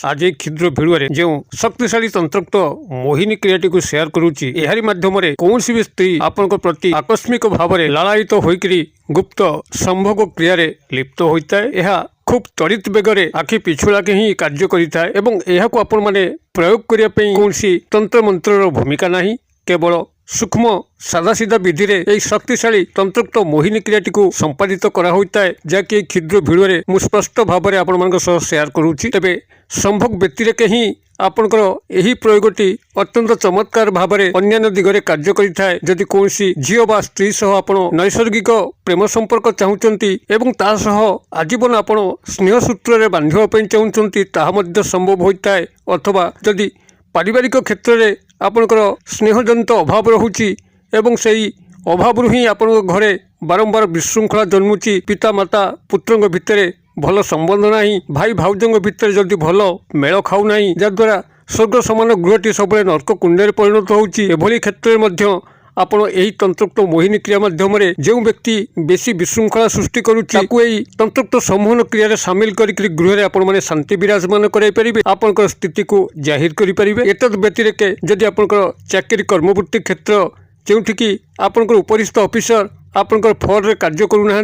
आज एक क्षुद्र भिडियो जो शक्तिशाली तंत्रोक्त मोहिनी क्रियाटी को शेयर करुच्ची एहारी माध्यम कौन भी स्त्री आपण प्रति आकस्मिक भाव में लालायित होइकरी गुप्त संभोग क्रिया लिप्त होता है। यह खूब त्वरित बेगरे आखि पिछुलाके ही कार्य करिता है एवं यहाको आपण माने प्रयोग करिया पई कोनसी तंत्र मंत्रर भूमिका नहीं, केवल सूक्ष्म सादासीधा विधि रे एक शक्तिशाली तंत्रोक्त मोहिनी क्रियाटी को संपादित करा होता है, जहाँकि क्षुद्र भिडियो मु स्पष्ट भाव में आपण शेयर करुच्ची। तेबे संभोग व्यतिरेके ही आपणकर यही प्रयोगटी अत्यंत चमत्कार भाव में अन्य दिगरे कार्य करिथाए। जदि कोनसी झियो बा स्त्री सह आपण नैसर्गिक प्रेम संपर्क चाहूचंती एवं ता सह आजीवन आपण स्नेह सूत्र रे बांधिबा पई चाहूचंती ताहा मध्य संभव होता है। अथवा जदि पारिवारिक क्षेत्र में आपणकर स्नेहजनित अभाव रहुची एवं सही अभाव ही आपण घरे बारंबार विशृंखला जन्मुची, पिता माता पुत्र भितर भल संबंध नहीं, भाई भाउजों भितर जदि भल मेल खाऊ नहीं, जद्वारा स्वर्ग समान गृहटी सब नर्क कुंडे परिणत होउची। एभली क्षेत्र में आपण यही तंत्रोक्त मोहिनी क्रिया माध्यम जो व्यक्ति बेसी विशृंखला सृष्टि करुच्ची तंत्रोक्त सम्मोहन क्रिया सामिल करी गृह आपण मैंने शांति विराजमान कराई आपण स्थिति को जाहिर करें। एतद व्यतिरेके जदि आपण चाकरी कर्मवृत्ति क्षेत्र जोठिकी आपण उपरिस्थ ऑफिसर आपण फर्रे कार्य करूना,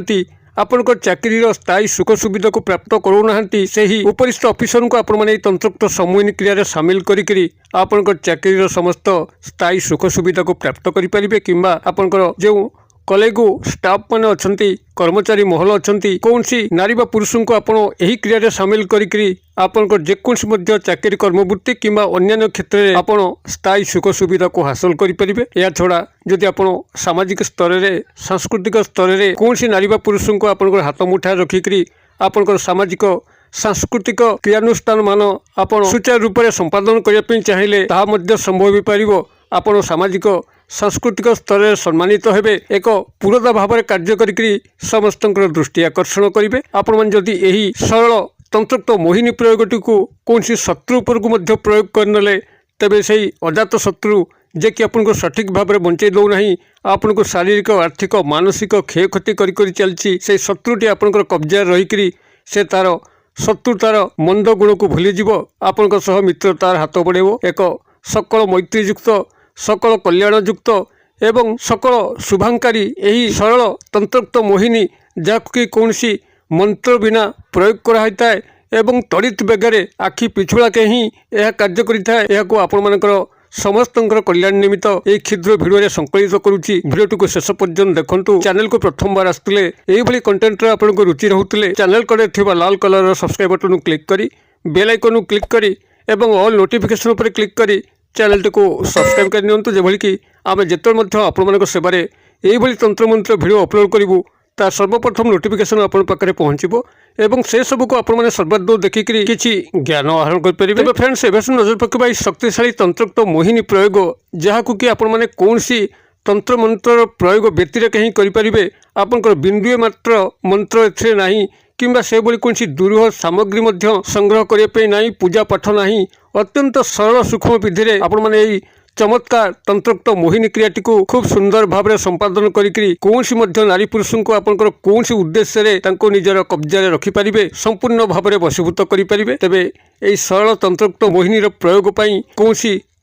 आपण चाकरी स्थायी सुख सुविधा को प्राप्त करूना, से ही उपरिस्थ ऑफिसर को आपण मैंने तंत्रोक्त सम्मोहिनी क्रिया सामिल करी आपण चाकरी समस्त स्थायी सुख सुविधा को प्राप्त करें। किंबा आपणकर जो कलेगु स्टाफ मैंने अच्छा कर्मचारी महल अच्छा कौन सी नारी बा पुरुष को आपण यही क्रिया सामिल करी आपणकर जेकोसी चाकरी कर्मवृत्ति किंबा अन्य क्षेत्र में आपण स्थायी सुख सुविधा को हासिल करें। या छड़ा जदि आपण सामाजिक स्तर में सांस्कृतिक स्तर में कौन सी नारी बा पुरुष को आपण हाथ मुठा रखिकी आपणकर सामाजिक सांस्कृतिक क्रियानुष्ठान मान आपण सुचारू रूप से संपादन करने चाहिए ताहा मध्य संभव हो पार। आपण सामाजिक सांस्कृतिक स्तर में सम्मानित हेबे, एक पुरोधा भाव में कार्य करी समस्त दृष्टि आकर्षण करेंगे। आपण मैंने जदि यही सरल तंत्रोक्त मोहिनी प्रयोगटी को कौन शत्रु उपर को प्रयोग करने तेबे से अजात शत्रु जे कि आपको सठिक भाव में बंचे दौना, आपन को शारीरिक आर्थिक मानसिक क्षय क्षति करी चलती से शत्रुटी आपंकर कब्जा रहीकि से तार शत्रु तार मंद गुण को भूलीज आपण मित्रतार हाथ बढ़ेब। एक सकल मैत्रीयुक्त सकल कल्याणयुक्त एवं सकल शुभांकारी यही सरल तंत्रोक्त मोहिनी जहाँकि कौन मंत्र बिना प्रयोग कराई है एवं त्वरित बेगरे आखि पिछुलाके ही यह कार्य करिथाए। यह आपण मानकर समस्त कल्याण निमित्त एक क्षुद्र भिडियो संकलित करुच्ची। भिडियोटी को शेष पर्यंत देखंतु। चैनल को प्रथम बार आसुले यही कंटेंट आपको रुचि रोते चैनल कड़े थिबा लाल कलर सब्सक्राइब बटन क्लिक करी बेल आइकन क्लिक करी एवं ऑल नोटिफिकेशन पर क्लिक करी चैनल को सब्सक्राइब कर नियंतु, जेभली कि आम जिते आपण सेवारे यही तंत्र मंत्र भिडियो अपलोड करूँ ता सर्वप्रथम नोटिफिकेशन आपण पाखे पहुँचो एवं से सबको आपण सर्वादौ देखिकी किसी ज्ञान आहरण करेंगे। फ्रेंड्स एवं नजर पकड़ा शक्तिशाली तंत्रोक्त मोहिनी प्रयोग जहाँ कि आपण मैंने कौन तंत्र मंत्र प्रयोग व्यतिरेके ही करें। आपंकर बिंदुए मात्र मंत्र एथिरे नहीं किंबा से बोली कौन दुरूह सामग्री संग्रह करने नहीं, पूजा पाठ नहीं, अत्यंत सरल सूक्ष्म विधि आपण मैंने यही चमत्कार तंत्रोक्त मोहिनी क्रियाटी को खूब सुंदर भाव में संपादन करी कौन नारी पुरुष को आपंकर कौन उद्देश्य निजर कब्जा रखिपारे संपूर्ण भाव में वशीभूत करें। तेबे यही सरल तंत्रोक्त मोहिनी प्रयोग पर कौन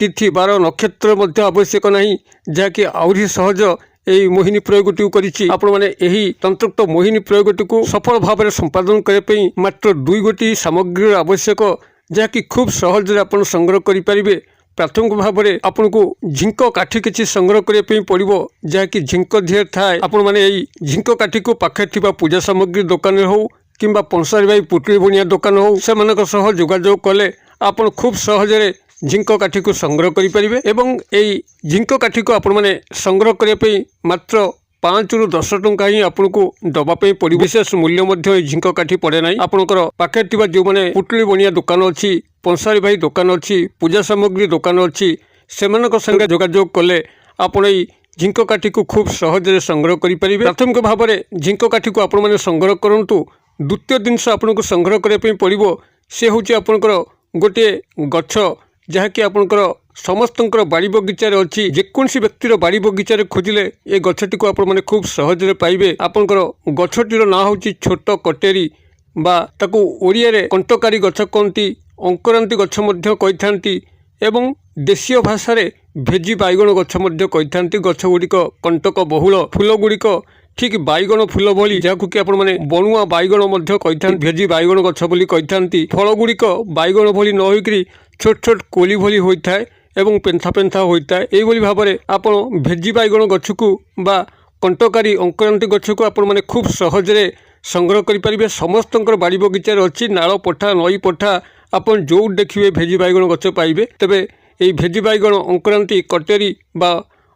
तिथि बार नक्षत्र आवश्यक नहीं, जहाँकि आहरी सहज यही मोहिनी प्रयोगटी करी आपण मैंने यही तंत्रोक्त मोहिनी प्रयोगटी को सफल भाव में संपादन करने मात्र 2 गोटी सामग्री आवश्यक, जहाँकि खूब सहज आप संग्रह करें। प्राथमिक भाव में आपन को झिंक काठी किसी संग्रह करने पड़ो, जहाँकि झिंक ढेर थाए आपण मैंने यही झिंक काठी को पाखे थिबा पूजा सामग्री दुकान हो किंबा पंसारी भाई पुटली बुनिया दुकान हो से जोगाजोग कले आपन खूब सहजरे झिंक काठी को संग्रह करें। एवं यही झिंक काठी को आपण मैंने संग्रह करने मात्र 5 ରୁ 10 टंका ही आपन को दबापी पड़े। विशेष मूल्य झिंक काठी पड़े ना। आपंकर पाखे जो मैंने पुटली बनिया दुकान अच्छी, पंसारी भाई दुकान अच्छी, पूजा सामग्री दुकान अच्छी से संगे जोगाजोग कले आपण झिंक काठी को खूब सहज संग्रह करें। प्राथमिक भाव में झिंक काठी को आपण मैंने संग्रह करूँ। द्वितीय जिनस आपन को संग्रह करने पड़ो से हूँ आपंकर गोटे गछ जहाँकि आपंकर समस्त बाड़ी बगीचार अच्छी जेकोसी व्यक्तिर बाड़ी बगीचार खोजिले ये गछटी को आपण मैंने खूब सहज पाइबे। आपंकर गछटीर ना हूँ छोट कटेरी बा ताकू ओडिया रे कंटकारी गछ कहती ଅଙ୍କରାନ୍ତି ଗଛ ମଧ୍ୟ କହିଥାନ୍ତି ଏବଂ ଦେଶୀୟ ଭାଷାରେ ଭେଜି ବାଇଗଣ ଗଛ ମଧ୍ୟ କହିଥାନ୍ତି। ଗଛଗୁଡ଼ିକ କଣ୍ଟକ ବହୁଳ, ଫୁଲଗୁଡ଼ିକ ଠିକ୍ ବାଇଗଣ ଫୁଲ ଭଳି, ଯାହାକୁ କି ଆପଣମାନେ ବଣୁଆ ବାଇଗଣ ମଧ୍ୟ କହିଥାନ୍ତି, ଭେଜି ବାଇଗଣ ଗଛ ବୋଲି କହିଥାନ୍ତି। ଫଳଗୁଡ଼ିକ ବାଇଗଣ ଭଳି ନ ହୋଇକରି ଛୋଟ ଛୋଟ କୋଲି ଭଳି ହୋଇଥାଏ ଏବଂ ପେନ୍ଥା ପେନ୍ଥା ହୋଇଥାଏ। ଏଇଭଳି ଭାବରେ ଆପଣ ଭେଜି ବାଇଗଣ ଗଛକୁ ବା କଣ୍ଟକାରୀ ଅଙ୍କରାନ୍ତି ଗଛକୁ ଆପଣମାନେ ଖୁବ୍ ସହଜରେ ସଂଗ୍ରହ କରିପାରିବେ। ସମସ୍ତଙ୍କର ବାଡ଼ି ବଗିଚାରେ ଅଛି, ନାଳ ପଠା, ନଈ ପଠା, ଆପଣ ଯେଉଁଠି ଦେଖିବେ ଭେଜି ବାଇଗଣ ଗଛ ପାଇବେ। ତେବେ এই ଭେଜି ବାଇଗଣ ଅଙ୍କରାନ୍ତି କଟେରୀ ବା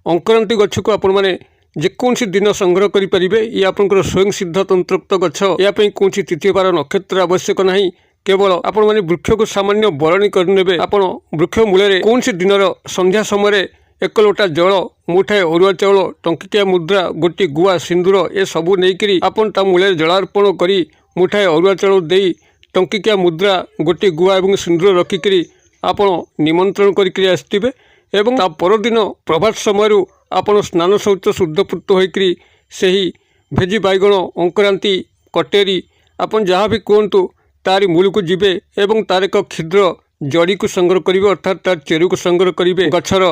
ଅଙ୍କରାନ୍ତି ଗଛକୁ ଆପଣମାନେ ଯେକୌଣସି ଦିନ ସଂଗ୍ରହ କରିପାରିବେ। ଇଏ ଆପଣଙ୍କର ସ୍ୱୟଂ ସିଦ୍ଧ ତନ୍ତ୍ରୋକ୍ତ ଗଛ। ଏହା ପାଇଁ କୌଣସି ତିଥି ବାର ନକ୍ଷତ୍ର ଆବଶ୍ୟକ ନାହିଁ। କେବଳ ଆପଣମାନେ ବୃକ୍ଷକୁ ସାମାନ୍ୟ ବରଣୀ କରିନେବେ। ଆପଣ ବୃକ୍ଷ ମୂଳରେ କୌଣସି ଦିନର ସନ୍ଧ୍ୟା ସମୟରେ 1 ଲୋଟା ଜଳ, ମୁଠାଏ ଅରୁଆ ଚାଉଳ, ଟଙ୍କିକିଆ ମୁଦ୍ରା, ଗୋଟି ଗୁଆ, ସିନ୍ଦୁର ଏସବୁ ନେଇକରି ଆପଣ ତା ମୂଳରେ ଜଳାର୍ପଣ କରି ମୁଠାଏ ଅରୁଆ ଚାଉଳ ଦେଇ ଟଙ୍କିକିଆ ମୁଦ୍ରା, ଗୋଟି ଗୁଆ ଏବଂ ସିନ୍ଦୁର ରଖିକରି ଆପଣ ନିମନ୍ତ୍ରଣ କରିକରି ଆସିଥିବେ ଏବଂ ତା ପରଦିନ ପ୍ରଭାତ ସମୟରୁ ଆପଣ ସ୍ନାନ ଶୌଚ ଶୁଦ୍ଧପୂତ ହୋଇକରି ସେହି ଭେଜି ବାଇଗଣ ଅଙ୍କରାନ୍ତି କଟେରୀ ଆପଣ ଯାହା ବି କୁହନ୍ତୁ ତାରି ମୂଳକୁ ଯିବେ ଏବଂ ତାର ଏକ କ୍ଷୁଦ୍ର ଜଡ଼ିକୁ ସଂଗ୍ରହ କରିବେ, ଅର୍ଥାତ୍ ତାର ଚେରୁକୁ ସଂଗ୍ରହ କରିବେ। ଗଛର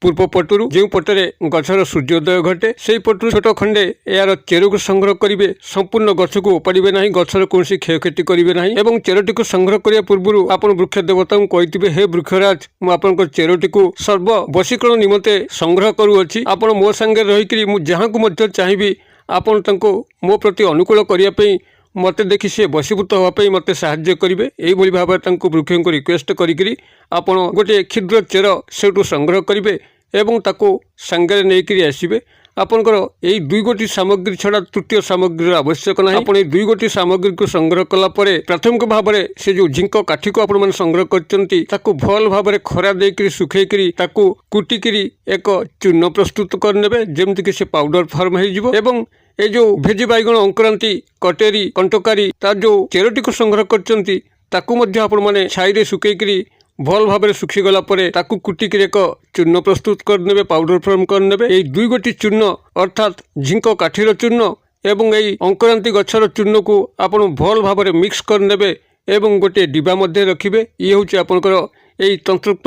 ପୂର୍ବ ପଟରୁ ଯେଉଁ ପଟରେ ଗଛର ସୂର୍ଯ୍ୟୋଦୟ ଘଟେ ସେହି ପଟରୁ ଛୋଟ ଖଣ୍ଡେ ଏହାର ଚେରକୁ ସଂଗ୍ରହ କରିବେ। ସମ୍ପୂର୍ଣ୍ଣ ଗଛକୁ ଓପାଡ଼ିବେ ନାହିଁ, ଗଛର କୌଣସି କ୍ଷୟକ୍ଷତି କରିବେ ନାହିଁ ଏବଂ ଚେରଟିକୁ ସଂଗ୍ରହ କରିବା ପୂର୍ବରୁ ଆପଣ ବୃକ୍ଷ ଦେବତାଙ୍କୁ କହିଥିବେ, ହେ ବୃକ୍ଷରାଜ, ମୁଁ ଆପଣଙ୍କ ଚେରଟିକୁ ସର୍ବ ବଶୀକରଣ ନିମନ୍ତେ ସଂଗ୍ରହ କରୁଅଛି। ଆପଣ ମୋ ସାଙ୍ଗରେ ରହିକରି ମୁଁ ଯାହାକୁ ମଧ୍ୟ ଚାହିଁବି ଆପଣ ତାଙ୍କୁ ମୋ ପ୍ରତି ଅନୁକୂଳ କରିବା ପାଇଁ, ମୋତେ ଦେଖି ସେ ବଶୀଭୂତ ହେବା ପାଇଁ ମୋତେ ସାହାଯ୍ୟ କରିବେ। ଏଇଭଳି ଭାବରେ ତାଙ୍କୁ ବୃକ୍ଷଙ୍କୁ ରିକ୍ୱେଷ୍ଟ କରିକିରି ଆପଣ ଗୋଟିଏ କ୍ଷୁଦ୍ର ଚେର ସେଇଠୁ ସଂଗ୍ରହ କରିବେ ଏବଂ ତାକୁ ସାଙ୍ଗରେ ନେଇକରି ଆସିବେ। ଆପଣଙ୍କର ଏଇ 2 ଗୋଟି ସାମଗ୍ରୀ ଛଡ଼ା ତୃତୀୟ ସାମଗ୍ରୀର ଆବଶ୍ୟକ ନାହିଁ। ଆପଣ ଏଇ 2 ଗୋଟି ସାମଗ୍ରୀକୁ ସଂଗ୍ରହ କଲା ପରେ ପ୍ରାଥମିକ ଭାବରେ ସେ ଯେଉଁ ଝିଙ୍କ କାଠିକୁ ଆପଣମାନେ ସଂଗ୍ରହ କରିଛନ୍ତି ତାକୁ ଭଲ ଭାବରେ ଖରା ଦେଇକରି ଶୁଖେଇକରି ତାକୁ କୁଟିକିରି ଏକ ଚୂର୍ଣ୍ଣ ପ୍ରସ୍ତୁତ କରିନେବେ, ଯେମିତିକି ସେ ପାଉଡର ଫର୍ମ ହେଇଯିବ ଏବଂ এই ଯେଉଁ ଭେଜି ବାଇଗଣ ଅଙ୍କରାନ୍ତି କଟେରୀ କଣ୍ଟକାରୀ ତାର ଯେଉଁ ଚେରଟିକୁ ସଂଗ୍ରହ କରିଛନ୍ତି ତାକୁ ମଧ୍ୟ ଆପଣମାନେ ଛାଇରେ ଶୁଖେଇକରି ଭଲ ଭାବରେ ଶୁଖିଗଲା ପରେ ତାକୁ କୁଟିକିରି ଏକ ଚୂର୍ଣ୍ଣ ପ୍ରସ୍ତୁତ କରିନେବେ, ପାଉଡର ଫର୍ମ କରିନେବେ। এই 2 ଗୋଟି ଚୂର୍ଣ୍ଣ ଅର୍ଥାତ୍ ଝିଙ୍କ କାଠିର ଚୂର୍ଣ୍ଣ ଏବଂ এই ଅଙ୍କରାନ୍ତି ଗଛର ଚୂର୍ଣ୍ଣକୁ ଆପଣ ଭଲ ଭାବରେ ମିକ୍ସ କରିନେବେ ଏବଂ ଗୋଟିଏ ଡିବା ମଧ୍ୟ ରଖିବେ। ଇଏ ହେଉଛି ଆପଣଙ୍କର এই ତନ୍ତ୍ରୋକ୍ତ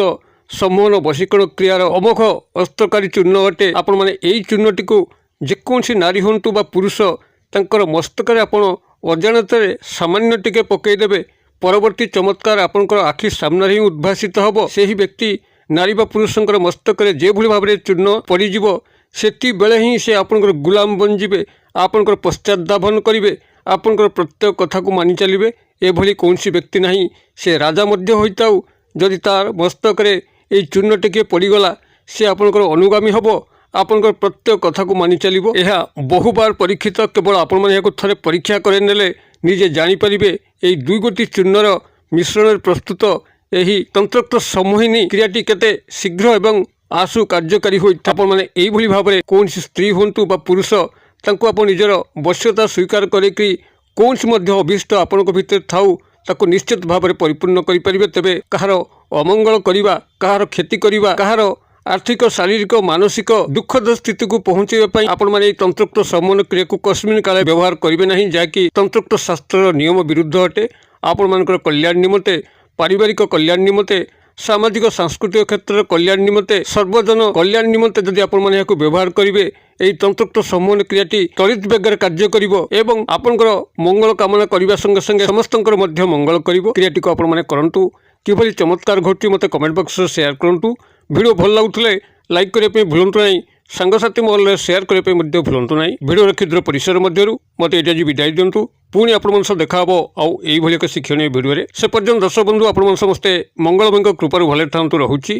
ସମ୍ମୋହନ ବଶୀକରଣ କ୍ରିୟାର ଅମୋଘ ଅସ୍ତ୍ରକାରୀ ଚୂର୍ଣ୍ଣ ଅଟେ। ଆପଣମାନେ এই ଚୂର୍ଣ୍ଣଟିକୁ ଯେକୌଣସି ନାରୀ ହୁଅନ୍ତୁ ବା ପୁରୁଷ ତାଙ୍କର ମସ୍ତକରେ ଆପଣ ଅଜାଣତରେ ସାମାନ୍ୟ ଟିକେ ପକାଇଦେବେ। ପରବର୍ତ୍ତୀ ଚମତ୍କାର ଆପଣଙ୍କର ଆଖି ସାମ୍ନାରେ ହିଁ ଉଦ୍ଭାସିତ ହେବ। ସେହି ବ୍ୟକ୍ତି ନାରୀ ବା ପୁରୁଷଙ୍କର ମସ୍ତକରେ ଯେଭଳି ଭାବରେ ଚୂର୍ଣ୍ଣ ପଡ଼ିଯିବ ସେତିକିବେଳେ ହିଁ ସେ ଆପଣଙ୍କର ଗୁଲାମ ବନିଯିବେ, ଆପଣଙ୍କର ପଶ୍ଚାତ ଧାବନ କରିବେ, ଆପଣଙ୍କର ପ୍ରତ୍ୟେକ କଥାକୁ ମାନି ଚାଲିବେ। ଏଭଳି କୌଣସି ବ୍ୟକ୍ତି ନାହିଁ, ସେ ରାଜା ମଧ୍ୟ ହୋଇଥାଉ, ଯଦି ତାର ମସ୍ତକରେ এই ଚୂର୍ଣ୍ଣ ଟିକିଏ ପଡ଼ିଗଲା ସେ ଆପଣଙ୍କର ଅନୁଗାମୀ ହେବ, ଆପଣଙ୍କର ପ୍ରତ୍ୟେକ କଥାକୁ ମାନି ଚାଲିବ। ଏହା ବହୁବାର ପରୀକ୍ଷିତ। କେବଳ ଆପଣମାନେ ଏହାକୁ ଥରେ ପରୀକ୍ଷା କରିନେଲେ ନିଜେ ଜାଣିପାରିବେ এই 2 ଗୋଟି ଚୂର୍ଣ୍ଣର ମିଶ୍ରଣରେ ପ୍ରସ୍ତୁତ ଏହି ତନ୍ତ୍ରୋକ୍ତ ସମ୍ମୋହିନୀ କ୍ରିୟାଟି କେତେ ଶୀଘ୍ର ଏବଂ ଆଶୁ କାର୍ଯ୍ୟକାରୀ ହୋଇଥାଏ। ଆପଣମାନେ ଏଇଭଳି ଭାବରେ କୌଣସି ସ୍ତ୍ରୀ ହୁଅନ୍ତୁ ବା ପୁରୁଷ ତାଙ୍କୁ ଆପଣ ନିଜର ବଶ୍ୟତା ସ୍ୱୀକାର କରିକି କୌଣସି ମଧ୍ୟ ଅଭୀଷ୍ଟ ଆପଣଙ୍କ ଭିତରେ ଥାଉ ତାକୁ ନିଶ୍ଚିତ ଭାବରେ ପରିପୂର୍ଣ୍ଣ କରିପାରିବେ। ତେବେ କାହାର ଅମଙ୍ଗଳ କରିବା, କାହାର କ୍ଷତି କରିବା, କାହାର ଆର୍ଥିକ ଶାରୀରିକ ମାନସିକ ଦୁଃଖଦ ସ୍ଥିତିକୁ ପହଞ୍ଚାଇବା ପାଇଁ ଆପଣମାନେ ଏହି ତନ୍ତ୍ରୋକ୍ତ ସମ୍ମୋହନ କ୍ରିୟାକୁ କସ୍ମିନ୍ କାଳେ ବ୍ୟବହାର କରିବେ ନାହିଁ, ଯାହାକି ତନ୍ତ୍ରୋକ୍ତ ଶାସ୍ତ୍ରର ନିୟମ ବିରୁଦ୍ଧ ଅଟେ। ଆପଣମାନଙ୍କର କଲ୍ୟାଣ ନିମନ୍ତେ, ପାରିବାରିକ କଲ୍ୟାଣ ନିମନ୍ତେ, ସାମାଜିକ ସାଂସ୍କୃତିକ କ୍ଷେତ୍ରରେ କଲ୍ୟାଣ ନିମନ୍ତେ, ସର୍ବଜନ କଲ୍ୟାଣ ନିମନ୍ତେ ଯଦି ଆପଣମାନେ ଏହାକୁ ବ୍ୟବହାର କରିବେ ଏହି ତନ୍ତ୍ରୋକ୍ତ ସମ୍ମୋହନ କ୍ରିୟାଟି ତ୍ୱରିତ ବେଗରେ କାର୍ଯ୍ୟ କରିବ ଏବଂ ଆପଣଙ୍କର ମଙ୍ଗଳ କାମନା କରିବା ସଙ୍ଗେ ସଙ୍ଗେ ସମସ୍ତଙ୍କର ମଧ୍ୟ ମଙ୍ଗଳ କରିବ। କ୍ରିୟାଟିକୁ ଆପଣମାନେ କରନ୍ତୁ। କିଭଳି ଚମତ୍କାର ଘଟୁଛି ମୋତେ କମେଣ୍ଟ ବକ୍ସରେ ସେୟାର କରନ୍ତୁ। ଭିଡ଼ିଓ ଭଲ ଲାଗୁଥିଲେ ଲାଇକ୍ କରିବା ପାଇଁ ଭୁଲନ୍ତୁ ନାହିଁ, ସାଙ୍ଗସାଥି ମହଲରେ ସେୟାର କରିବା ପାଇଁ ମଧ୍ୟ ଭୁଲନ୍ତୁ ନାହିଁ। ଭିଡ଼ିଓର କ୍ଷୁଦ୍ର ପରିସର ମଧ୍ୟରୁ ମୋତେ ଏଇଠି ଆଜି ବିଦାୟ ଦିଅନ୍ତୁ। ପୁଣି ଆପଣମାନଙ୍କ ସହ ଦେଖା ହେବ ଆଉ ଏଇଭଳି ଏକ ଶିକ୍ଷଣୀୟ ଭିଡ଼ିଓରେ। ସେ ପର୍ଯ୍ୟନ୍ତ ଦର୍ଶକ ବନ୍ଧୁ ଆପଣମାନେ ସମସ୍ତେ ମଙ୍ଗଳମୟଙ୍କ କୃପାରୁ ଭଲରେ ଥାନ୍ତୁ। ରହୁଛି।